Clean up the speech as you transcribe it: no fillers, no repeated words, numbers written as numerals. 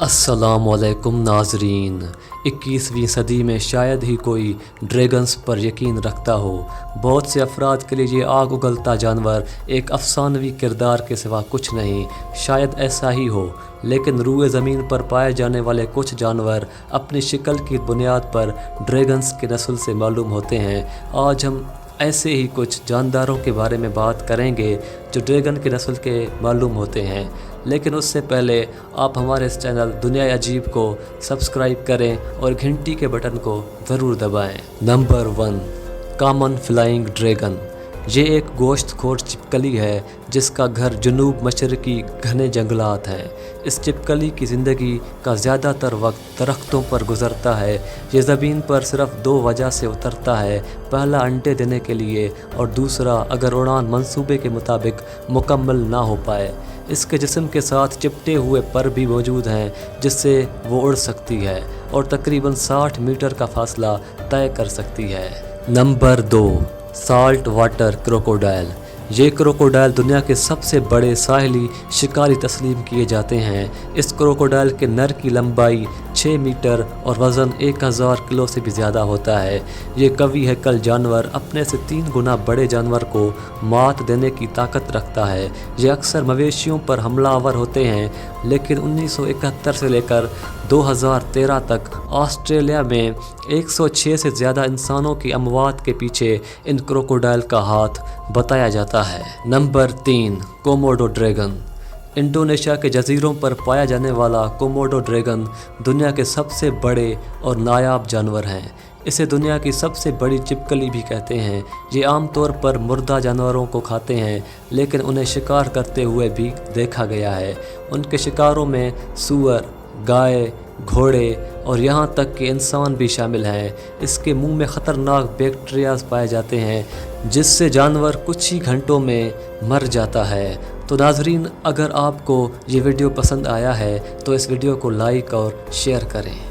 अस्सलामुअलैकुम नाजरीन। 21वीं सदी में शायद ही कोई ड्रैगन्स पर यकीन रखता हो। बहुत से अफराद के लिए ये आग उगलता जानवर एक अफसानवी किरदार के सिवा कुछ नहीं। शायद ऐसा ही हो, लेकिन रूए ज़मीन पर पाए जाने वाले कुछ जानवर अपनी शक्ल की बुनियाद पर ड्रैगन्स की नस्ल से मालूम होते हैं। आज हम ऐसे ही कुछ जानदारों के बारे में बात करेंगे जो ड्रैगन की नस्ल के मालूम होते हैं। लेकिन उससे पहले आप हमारे इस चैनल दुनिया अजीब को सब्सक्राइब करें और घंटी के बटन को ज़रूर दबाएं। Number 1, common flying dragon. ये एक गोश्तखोर छिपकली है जिसका घर जनूब मशरकी घने जंगलात हैं। इस छिपकली की ज़िंदगी का ज़्यादातर वक्त दरख्तों पर गुजरता है। ये ज़मीन पर सिर्फ 2 वजह से उतरता है। पहला अंडे देने के लिए और दूसरा अगर उड़ान मंसूबे के मुताबिक मुकम्मल ना हो पाए। इसके जिस्म के साथ चिपटे हुए पर भी मौजूद हैं जिससे वो उड़ सकती है और तकरीबन 60 मीटर का फासला तय कर सकती है। Number 2, salt water crocodile. ये क्रोकोडाइल दुनिया के सबसे बड़े साहिली शिकारी तस्लीम किए जाते हैं। इस क्रोकोडाइल के नर की लंबाई 6 मीटर और वज़न 1000 किलो से भी ज़्यादा होता है। ये कवी हैकल जानवर अपने से 3 गुना बड़े जानवर को मात देने की ताकत रखता है। ये अक्सर मवेशियों पर हमलावर होते हैं, लेकिन 1971 से लेकर 2013 तक ऑस्ट्रेलिया में 106 से ज़्यादा इंसानों की अमवात के पीछे इन क्रोकोडाइल का हाथ बताया जाता है। Number 3, Komodo dragon. इंडोनेशिया के जजीरों पर पाया जाने वाला कोमोडो ड्रैगन दुनिया के सबसे बड़े और नायाब जानवर हैं। इसे दुनिया की सबसे बड़ी छिपकली भी कहते हैं। ये आमतौर पर मुर्दा जानवरों को खाते हैं, लेकिन उन्हें शिकार करते हुए भी देखा गया है। उनके शिकारों में सूअर, गाय, घोड़े और यहाँ तक कि इंसान भी शामिल हैं। इसके मुंह में ख़तरनाक बैक्टीरियाज पाए जाते हैं जिससे जानवर कुछ ही घंटों में मर जाता है। तो नाजरीन, अगर आपको ये वीडियो पसंद आया है तो इस वीडियो को लाइक और शेयर करें।